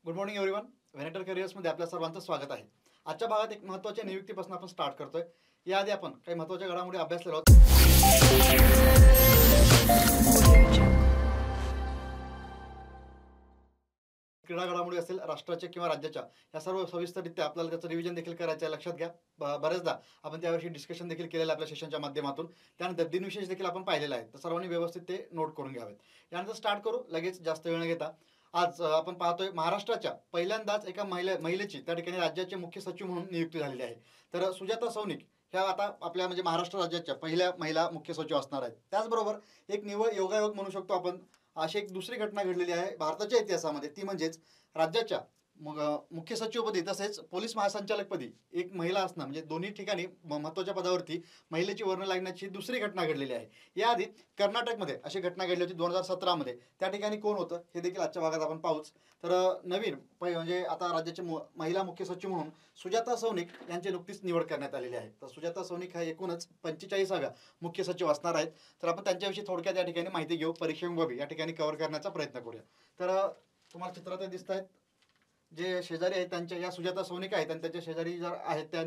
Good morning everyone. Venator करिअर्समध्ये आपल्या सर्वांचं स्वागत आहे. आजच्या भागात एक महत्त्वाच्या नियुक्तीपासून आपण स्टार्ट करतोय. याआधी आपण काही महत्त्वाच्या घडामोडी अभ्यासलेलो आहोत. क्रीडा घडामोडी असेल राष्ट्राच्या किंवा राज्याच्या, या सर्व सविस्तररित्या आपल्याला त्याचं रिव्हिजन देखील करायचं आहे. लक्षात घ्या, बरेचदा आपण त्याविषयी डिस्कशन देखील केलेलं आहे आपल्या सेशनच्या माध्यमातून. त्यानंतर दिनविशेष देखील आपण पाहिलेला आहे, तर सर्वांनी व्यवस्थित ते नोट करून घ्यावेत. यानंतर स्टार्ट करू लगेच, जास्त वेळ न घेता. आज आपण पाहतोय महाराष्ट्राच्या पहिल्यांदाच एका महिलेची त्या ठिकाणी राज्याचे मुख्य सचिव म्हणून नियुक्ती झालेली आहे. तर सुजाता सौनिक ह्या आता आपल्या म्हणजे महाराष्ट्र राज्याच्या पहिल्या महिला मुख्य सचिव असणार आहेत. त्याचबरोबर एक निव्वळ योगायोग म्हणू शकतो आपण, अशी एक दुसरी घटना घडलेली आहे भारताच्या इतिहासामध्ये. ती म्हणजेच राज्याच्या मुख्य सचिवपदी तसेच पोलीस महासंचालकपदी एक महिला असणं, म्हणजे दोन्ही ठिकाणी महत्त्वाच्या पदावरती महिलेची वर्ण लागण्याची दुसरी घटना घडलेली आहे. याआधी कर्नाटकमध्ये अशी घटना घडली होती 2017मध्ये. त्या ठिकाणी कोण होतं हे देखील आजच्या भागात आपण पाहूच. तर नवीन म्हणजे आता राज्याचे महिला मुख्य सचिव म्हणून सुजाता सौनिक यांची नुकतीच निवड करण्यात आलेली आहे. तर सुजाता सौनिक हा एकूणच 45व्या मुख्य सचिव असणार आहेत. तर आपण त्यांच्याविषयी थोडक्यात या ठिकाणी माहिती घेऊ, परीक्षेबाबी या ठिकाणी कव्हर करण्याचा प्रयत्न करूया. तर तुम्हाला चित्रात दिसत आहेत जे शेजारी आहेत त्यांच्या, या सुजाता सौनिक आहेत, आणि त्यांच्या शेजारी जर आहेत त्या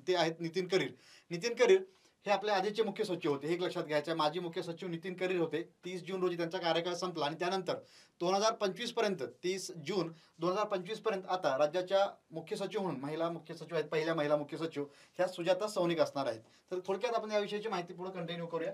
ते आहेत नितीन करीर. नितीन करीर हे आपले आधीचे मुख्य सचिव होते, हे एक लक्षात घ्यायचं आहे. माजी मुख्य सचिव नितीन करीर होते. 30 जून रोजी त्यांचा कार्यकाळ संपला आणि त्यानंतर 2025 पर्यंत, 30 जून 2025 पर्यंत आता राज्याच्या मुख्य सचिव म्हणून महिला मुख्य सचिव आहेत, पहिल्या महिला मुख्य सचिव ह्या सुजाता सौनिक असणार आहेत. तर थोडक्यात आपण याविषयीची माहिती पुढे कंटिन्यू करूया.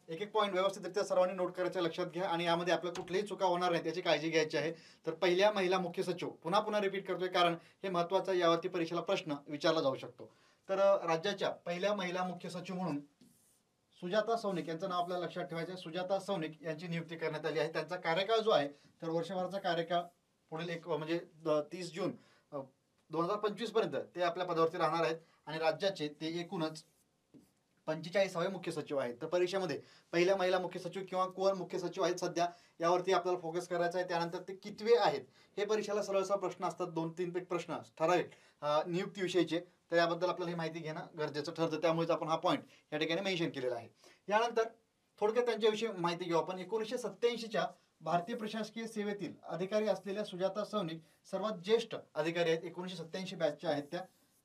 एक एक पॉईंट व्यवस्थितरित्या सर्वांनी नोट करायचं, लक्षात घ्या, आणि यामध्ये आपल्या कुठलीही चुका होणार नाही त्याची काळजी घ्यायची आहे. तर पहिल्या महिला मुख्य सचिव, पुन्हा पुन्हा रिपीट करतोय कारण हे महत्त्वाचं, यावरती परीक्षेला प्रश्न विचारला जाऊ शकतो. तर राज्याच्या पहिल्या महिला मुख्य सचिव म्हणून सुजाता सौनिक यांचं नाव आपल्याला लक्षात ठेवायचं आहे. सुजाता सौनिक यांची नियुक्ती करण्यात आली आहे. त्यांचा कार्यकाळ जो आहे तर वर्षभराचा कार्यकाळ पुढील म्हणजे 30 जून 2025 पर्यंत ते आपल्या पदावरती राहणार आहेत आणि राज्याचे ते एकूणच 45वे मुख्य सचिव आहेत. तर परीक्षेमध्ये पहिल्या महिला मुख्य सचिव किंवा कोण मुख्य सचिव आहेत सध्या, यावरती आपल्याला फोकस करायचा आहे. त्यानंतर ते कितवे आहेत हे परीक्षेला सरळ सरळ प्रश्न असतात, 2-3 प्रश्न ठराविक नियुक्तीविषयीचे. तर याबद्दल आपल्याला ही माहिती घेणं गरजेचं ठरतं, त्यामुळेच आपण हा पॉईंट या ठिकाणी मेन्शन केलेला आहे. यानंतर थोडक्यात त्यांच्याविषयी माहिती घेऊ आपण. 1987च्या भारतीय प्रशासकीय सेवेतील अधिकारी असलेल्या सुजाता सौनिक सर्वात ज्येष्ठ अधिकारी आहेत. 1987 बॅचच्या आहेत त्या.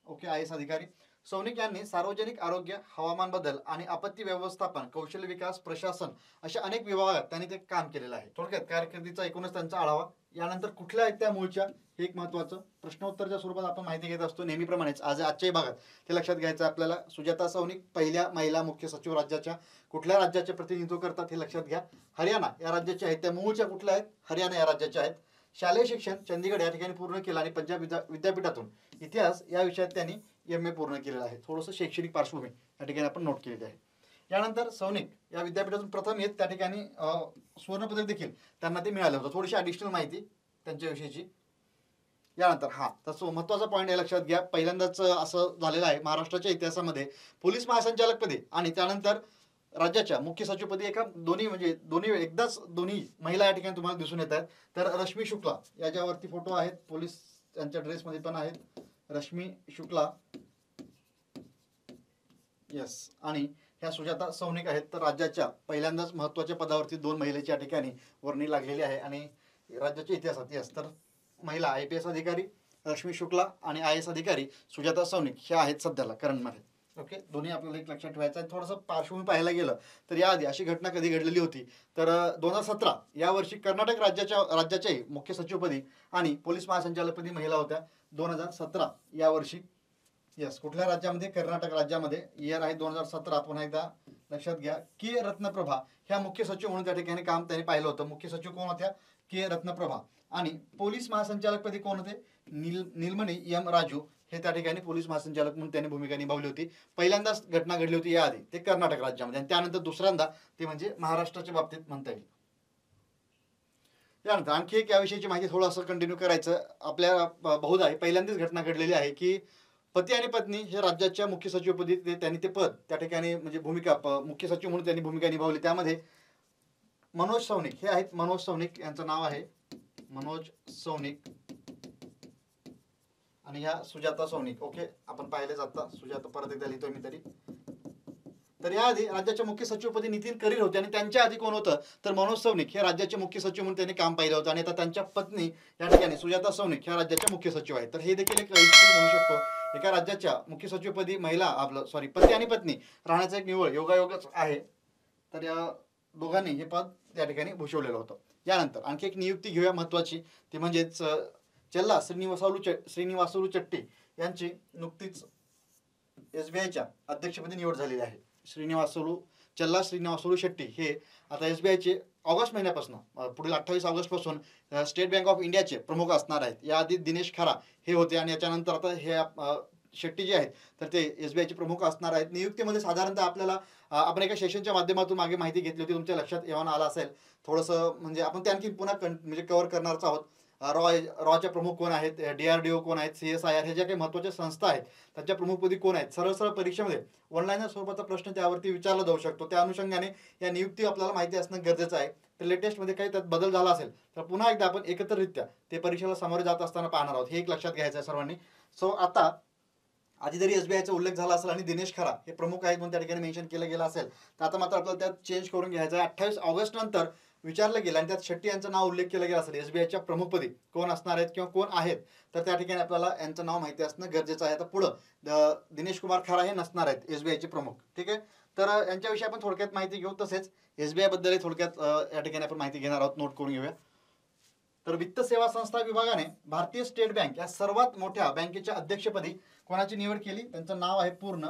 ओके, आय एस अधिकारी. सौनिक यांनी सार्वजनिक आरोग्य, हवामान बदल आणि आपत्ती व्यवस्थापन, कौशल्य विकास, प्रशासन अशा अनेक विभागात त्यांनी ते काम केलेलं आहे. थोडक्यात कारकिर्दीचा एकूणच त्यांचा आढावा. यानंतर कुठल्या आहेत त्या मूळच्या, हे एक महत्त्वाचं प्रश्नोत्तरच्या स्वरूपात आपण माहिती घेत असतो नेहमीप्रमाणेच. आजच्याही भागात ते लक्षात घ्यायचं आपल्याला. सुजाता सौनिक पहिल्या महिला मुख्य सचिव राज्याच्या, कुठल्या राज्याचे प्रतिनिधित्व करतात हे लक्षात घ्या. हरियाणा या राज्याच्या आहेत. त्या मूळच्या कुठल्या आहेत? हरियाणा या राज्याच्या आहेत. शालेय शिक्षण चंदीगड या ठिकाणी पूर्ण केलं आणि पंजाब विद्यापीठातून इतिहास या विषयात त्यांनी MA पूर्ण केलेलं आहे. थोडंसं शैक्षणिक पार्श्वभूमी या ठिकाणी आपण नोट केलेली आहे. यानंतर सौनिक या विद्यापीठातून प्रथम येत, त्या ठिकाणी सुवर्णपदक देखील त्यांना ते मिळालं होतं. थोडीशी ॲडिशनल माहिती त्यांच्याविषयीची. यानंतर तसं महत्त्वाचा पॉईंट हे लक्षात घ्या, पहिल्यांदाच असं झालेलं आहे महाराष्ट्राच्या इतिहासामध्ये पोलीस महासंचालकपदी आणि त्यानंतर राज्याच्या मुख्य सचिवपदी दोन्ही एकदाच दोन्ही महिला या ठिकाणी तुम्हाला दिसून येत आहेत. तर रश्मी शुक्ला याच्यावरती फोटो आहेत, पोलीस त्यांच्या ड्रेसमध्ये पण आहेत, रश्मी शुक्ला, येस, आणि ह्या सुजाता सौनिक आहेत. तर राज्याच्या पहिल्यांदाच महत्त्वाच्या पदावरती 2 महिलेची या ठिकाणी वर्णी लागलेली आहे आणि राज्याच्या इतिहासात. येस, तर महिला IPS अधिकारी रश्मी शुक्ला आणि IS अधिकारी सुजाता सौनिक ह्या आहेत सध्याला करंटमध्ये. ओके, दोन्ही आपल्याला एक लक्षात ठेवायचं आहे. थोडंसं पार्श्वभूमी पाहायला गेलं तर याआधी अशी घटना कधी घडलेली होती तर 2017 या वर्षी कर्नाटक राज्याच्याही मुख्य सचिवपदी आणि पोलीस महासंचालकपदी महिला होत्या. 2017 या वर्षी. येस, कुठल्या राज्यामध्ये? कर्नाटक राज्यामध्ये. इयर आहे 2017. पुन्हा एकदा लक्षात घ्या. के रत्नप्रभा ह्या मुख्य सचिव म्हणून त्या ठिकाणी काम त्यांनी पाहिलं होतं. मुख्य सचिव कोण होत्या? के रत्नप्रभा. आणि पोलीस महासंचालकपदी कोण होते? नीलमणी M राजू हे त्या ठिकाणी पोलीस महासंचालक म्हणून त्यांनी भूमिका निभावली होती. पहिल्यांदाच घटना घडली होती याआधी ते कर्नाटक राज्यामध्ये, आणि त्यानंतर दुसऱ्यांदा ते म्हणजे महाराष्ट्राच्या बाबतीत म्हणता येईल. यानंतर आणखी एक याविषयीची माहिती थोडंसं कंटिन्यू करायचं. आपल्या बहुधा पहिल्यांदाच घटना घडलेली आहे की पती आणि पत्नी हे राज्याच्या मुख्य सचिवपदी त्यांनी ते पद त्या ठिकाणी म्हणजे भूमिका मुख्य सचिव म्हणून त्यांनी भूमिका निभावली. त्यामध्ये मनोज सौनिक हे आहेत. मनोज सौनिक यांचं नाव आहे, मनोज सौनिक, आणि ह्या सुजाता सौनिक. ओके, आपण पाहिले जाता सुजाता, परत एकदा लिहितोय मी तरी. तर याआधी राज्याच्या मुख्य सचिवपदी नितीन करीर होते आणि त्यांच्या आधी कोण होतं तर मनोज सौनिक हे राज्याचे मुख्य सचिव म्हणून त्यांनी काम पाहिलं होतं आणि आता त्यांच्या पत्नी या ठिकाणी सुजाता सौनिक ह्या राज्याच्या मुख्य सचिव आहेत. तर हे देखील एक ऐतिहासिक म्हणू शकतो एका राज्याच्या मुख्य सचिवपदी महिला पती आणि पत्नी राहण्याचा एक निवड योगायोगच आहे. तर या दोघांनी हे पद त्या ठिकाणी भूषवलेलं होतं. यानंतर आणखी एक नियुक्ती घेऊया महत्वाची, ती म्हणजेच चल्ला श्रीनिवासुलू चट्टी यांची नुकतीच एसबीआयच्या अध्यक्षपदी निवड झालेली आहे. चल्ला श्रीनिवासुलू शेट्टी हे आता एसबीआयचे ऑगस्ट महिन्यापासून पुढील 28 ऑगस्ट पासून स्टेट बँक ऑफ इंडियाचे प्रमुख असणार आहेत. याआधी दिनेश खरा हे होते आणि याच्यानंतर आता हे शेट्टी जे आहेत तर ते एसबीआयचे प्रमुख असणार आहेत. नियुक्तीमध्ये साधारणतः आपल्याला आपण एका सेशनच्या माध्यमातून मागे माहिती घेतली होती, तुमच्या लक्षात येऊन आला असेल थोडंसं, म्हणजे आपण ते आणखी पुन्हा म्हणजे कव्हर करणारच आहोत. रॉचे प्रमुख कोण आहेत, DRDO कोण आहेत, CSIR हे ज्या काही महत्त्वाच्या संस्था आहेत त्याच्या प्रमुखपदी कोण आहेत, सरळ परीक्षेमध्ये ऑनलाईन स्वरूपाचा प्रश्न त्यावरती विचारला जाऊ शकतो. त्या अनुषंगाने या नियुक्ती आपल्याला माहिती असणं गरजेचं आहे. तर लेटेस्टमध्ये काही त्यात बदल झाला असेल तर पुन्हा एकदा आपण एकत्रितरित्या ते परीक्षेला सामोरे जात असताना पाहणार आहोत, हे एक लक्षात घ्यायचं आहे सर्वांनी. सो आता आधी जरी एसबीआयचा उल्लेख झाला असेल आणि दिनेश खरा हे प्रमुख आहेत म्हणून त्या ठिकाणी मेन्शन केलं गेलं असेल, तर आता मात्र आपल्याला त्यात चेंज करून घ्यायचं आहे. 28 ऑगस्ट नंतर विचारलं गेलं आणि त्यात शेट्टी यांचं नाव उल्लेख केलं गेलं असेल एसबीआयच्या प्रमुखपदी कोण असणार आहेत किंवा कोण आहेत, तर त्या ठिकाणी आपल्याला यांचं नाव माहिती असणं गरजेचं आहे. आता पुढं दिनेश कुमार खरा हे नसणार आहेत एसबीआयचे प्रमुख. ठीक आहे, तर यांच्याविषयी आपण थोडक्यात माहिती घेऊ. तसेच एसबीआय बद्दल थोडक्यात या ठिकाणी आपण माहिती घेणार आहोत, नोट करून घेऊया. तर वित्त सेवा संस्था विभागाने भारतीय स्टेट बँक या सर्वात मोठ्या बँकेच्या अध्यक्षपदी कोणाची निवड केली, त्यांचं नाव आहे पूर्ण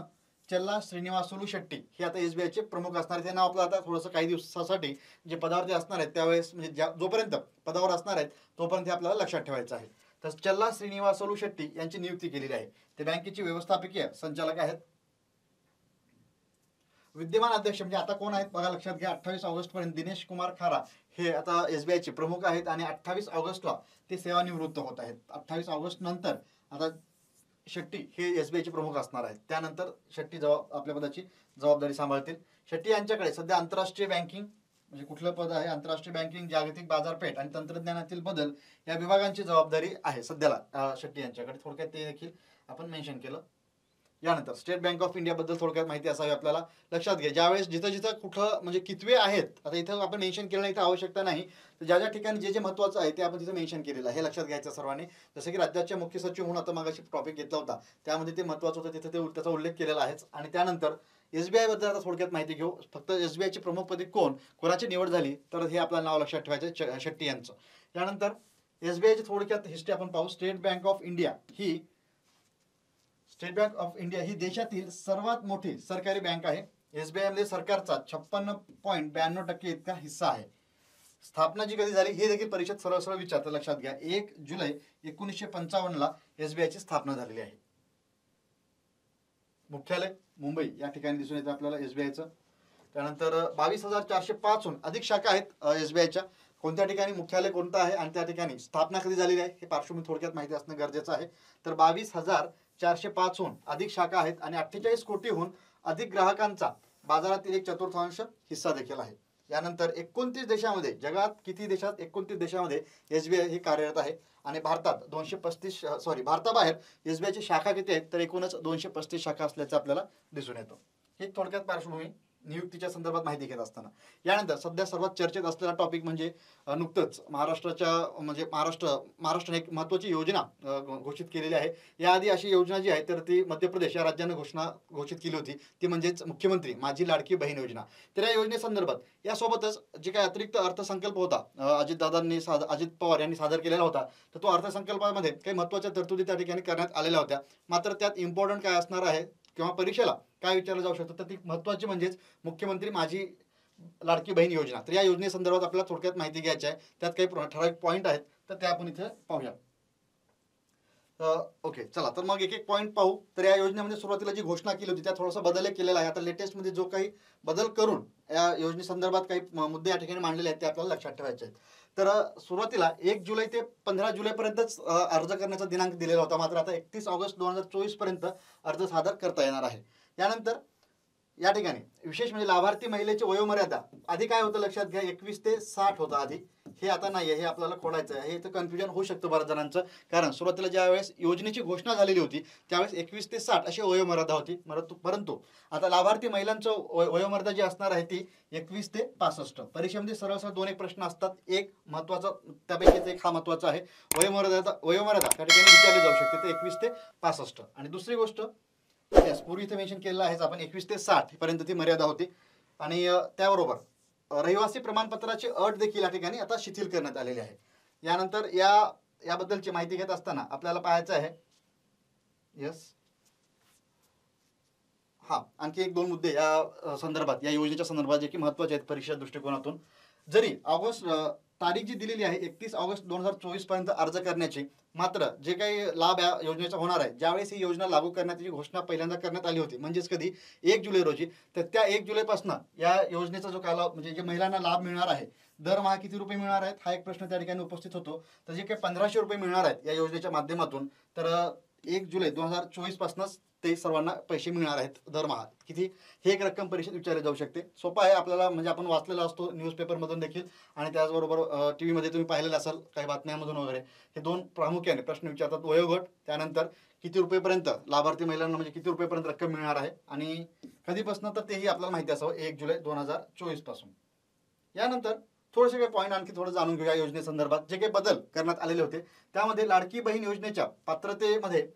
चल्ला श्रीनिवासुलू शेट्टी. हे आता एसबीआयचे प्रमुख असणार आहेत. हे नाव आपल्याला आता थोडंसं काही दिवसासाठी जे पदावरती असणार आहेत त्यावेळेस म्हणजे जोपर्यंत पदावर असणार आहेत तोपर्यंत हे आपल्याला लक्षात ठेवायचं आहे. तर चल्ला श्रीनिवासुलू शेट्टी यांची नियुक्ती केलेली आहे. ते बँकेचे व्यवस्थापकीय संचालक आहेत. विद्यमान अध्यक्ष म्हणजे आता कोण आहेत बघा, लक्षात घ्या. 28 ऑगस्ट पर्यंत दिनेश कुमार खारा हे आता एसबीआयचे प्रमुख आहेत आणि 28 ऑगस्टला ते सेवानिवृत्त होत आहेत. 28 ऑगस्ट नंतर आता शेट्टी हे एसबीआयचे प्रमुख असणार आहेत. त्यानंतर शेट्टी आपल्या पदाची जबाबदारी सांभाळतील. शेट्टी यांच्याकडे सध्या आंतरराष्ट्रीय बँकिंग म्हणजे कुठलं पद आहे, आंतरराष्ट्रीय बँकिंग, जागतिक बाजारपेठ आणि तंत्रज्ञानातील बदल या विभागांची जबाबदारी आहे सध्याला शेट्टी यांच्याकडे. थोडक्यात ते देखील आपण मेन्शन केलं. यानंतर स्टेट बँक ऑफ इंडिया बद्दल थोडक्यात माहिती असावी आपल्याला. लक्षात घ्या, ज्यावेळेस जिथं कुठं म्हणजे कितवे आहेत, आता इथं आपण मेन्शन केलं नाही, इथं आवश्यकता नाही. तर ज्या ठिकाणी जे महत्त्वाचं आहे ते आपण तिथं मेन्शन केलेलं आहे, हे लक्षात घ्यायचं सर्वांनी. जसं की राज्याचे मुख्य सचिव म्हणून आता मागाशी टॉपिक घेतला होता त्यामध्ये ते महत्त्वाचं होतं, तिथं ते त्याचा उल्लेख केलेला आहेच. आणि त्यानंतर एसबीआय बद्दल आता थोडक्यात माहिती घेऊ. फक्त एसबीआयचे प्रमुखपदी कोणाची निवड झाली तर हे आपल्याला नाव लक्षात ठेवायचं शेट्टी यांचं. त्यानंतर एसबीआयची थोडक्यात हिस्ट्री आपण पाहू. स्टेट बँक ऑफ इंडिया ही देशातील सर्वात मोठी सरकारी बँक आहे. एसबीआय मध्ये सरकारचा 56.92% इतका हिस्सा आहे. स्थापना जी कधी झाली हे देखील परीक्षेत सरळ विचारतं, लक्षात घ्या. 1 जुलै 1955 एसबीआयची स्थापना झालेली आहे. मुख्यालय मुंबई या ठिकाणी दिसून येतं आपल्याला एसबीआयचं. त्यानंतर 22,405हून अधिक शाखा आहेत एसबीआयच्या. कोणत्या ठिकाणी मुख्यालय कोणतं आहे आणि त्या ठिकाणी स्थापना कधी झालेली आहे हे पार्श्वभूमी थोडक्यात माहिती असणं गरजेचं आहे. तर 22,405हून अधिक शाखा आहेत आणि 48 कोटीहून अधिक ग्राहकांचा बाजारातील 1/4 हिस्सा देखील आहे. यानंतर 29 देशामध्ये, जगात किती देशात, 29 देशामध्ये एसबीआय ही कार्यरत आहे. आणि भारताबाहेर एसबीआयची शाखा किती आहेत तर एकूणच 235 शाखा असल्याचं आपल्याला दिसून येतं. ही थोडक्यात पार्श्वभूमी नियुक्तीच्या संदर्भात माहिती घेत असताना. यानंतर सध्या सर्वात चर्चेत असलेला टॉपिक म्हणजे नुकतंच महाराष्ट्राने एक महत्त्वाची योजना घोषित केलेली आहे. याआधी अशी योजना जी आहे तर ती मध्य प्रदेश या राज्यानं घोषित केली होती, ती म्हणजेच मुख्यमंत्री माझी लाडकी बहीण योजना. तर या योजनेसंदर्भात यासोबतच जे काही अतिरिक्त अर्थसंकल्प होता अजित पवार यांनी सादर केलेला होता, तर तो अर्थसंकल्पामध्ये काही महत्त्वाच्या तरतुदी त्या ठिकाणी करण्यात आलेल्या होत्या. मात्र त्यात इम्पॉर्टंट काय असणार आहे किंवा परीक्षेला काय विचारलं जाऊ शकतं तर ती महत्त्वाची म्हणजेच मुख्यमंत्री माझी लाडकी बहीण योजना. तर या योजनेसंदर्भात आपल्याला थोडक्यात माहिती घ्यायची आहे. त्यात काही ठराविक पॉईंट आहेत तर ते आपण इथे पाहूया. ओके, चला तर मग एक पॉईंट पाहू. तर या योजनेमध्ये सुरुवातीला जी घोषणा केली होती त्यात थोडासा बदल केलेला आहे. आता लेटेस्टमध्ये जो काही बदल करून या योजनेसंदर्भात काही मुद्दे या ठिकाणी मांडलेले आहेत ते आपल्याला लक्षात ठेवायचे आहेत. तर सुरुवातीला 1 जुलै ते 15 जुलैपर्यंतच अर्ज करण्याचा दिनांक दिलेला होता. मात्र आता 31 ऑगस्ट 2024 पर्यंत अर्ज सादर करता येणार आहे. यानंतर या ठिकाणी विशेष म्हणजे लाभार्थी महिलेची वयोमर्यादा आधी काय होतं लक्षात घ्या, 21 ते 60 होतं आधी, हे आता नाही आहे, हे आपल्याला खोडायचं आहे. हे इथं कन्फ्युजन होऊ शकतं बऱ्याच जणांचं, कारण सुरुवातीला ज्या वेळेस योजनेची घोषणा झालेली होती त्यावेळेस 21 ते 60 अशी वयोमर्यादा होती. परंतु आता लाभार्थी महिलांचं वयोमर्यादा जी असणार आहे ती 21 ते 65. परीक्षेमध्ये सरळ सरळ 2 एक प्रश्न असतात, एक महत्वाचा त्यापैकीच एक हा महत्वाचा आहे. वयोमर्यादा त्या ठिकाणी विचारली जाऊ शकते, ते 21 ते 65. आणि दुसरी गोष्ट, पूर्वी इथे मेन्शन केलेलं आहेच आपण, 21 ते 60 पर्यंत ती मर्यादा होती. आणि त्याबरोबर रहिवासी प्रमाणपत्राची अट देखील या ठिकाणी आता शिथिल करण्यात आलेली आहे. यानंतर याबद्दलची माहिती घेत असताना आपल्याला पाहायचं आहे, आणखी एक दोन मुद्दे या संदर्भात, या योजनेच्या संदर्भात जे की महत्वाचे आहेत परीक्षा दृष्टिकोनातून. जरी ऑगस्ट तारीख जी दिलेली आहे 31 ऑगस्ट 2024 पर्यंत अर्ज करण्याची, मात्र जे काही लाभ या योजनेचा होणार आहे, ज्यावेळेस ही योजना लागू करण्याची घोषणा पहिल्यांदा करण्यात आली होती, म्हणजेच कधी 1 जुलै रोजी, तर त्या 1 जुलैपासून या योजनेचा जो कालावधी म्हणजे जे महिलांना लाभ मिळणार आहे, दरमहा किती रुपये मिळणार आहेत हा एक प्रश्न त्या ठिकाणी उपस्थित होतो. तर जे काही 1500 रुपये मिळणार आहेत या योजनेच्या माध्यमातून, तर 1 जुलै 2024 पासूनच ते सर्वांना पैसे मिळणार आहेत दरमहा. किती, हे एक रक्कम परीक्षेत विचारली जाऊ शकते. सोपं आहे आपल्याला, म्हणजे आपण वाचलेला असतो न्यूजपेपरमधून देखील, आणि त्याचबरोबर टीव्हीमध्ये तुम्ही पाहिलेलं असाल काही बातम्यांमधून वगैरे. हे दोन प्रामुख्याने प्रश्न विचारतात, वयोगट, त्यानंतर किती रुपयेपर्यंत लाभार्थी महिलांना म्हणजे किती रुपयेपर्यंत रक्कम मिळणार आहे, आणि कधीपासून, तर तेही आपल्याला माहिती असावं, 1 जुलै 2024 पासून. यानंतर थोडेसे काही पॉईंट आणखी थोडं जाणून घेऊया योजनेसंदर्भात. जे काही बदल करण्यात आलेले होते त्यामध्ये लाडकी बहीण योजनेच्या पात्रतेमध्ये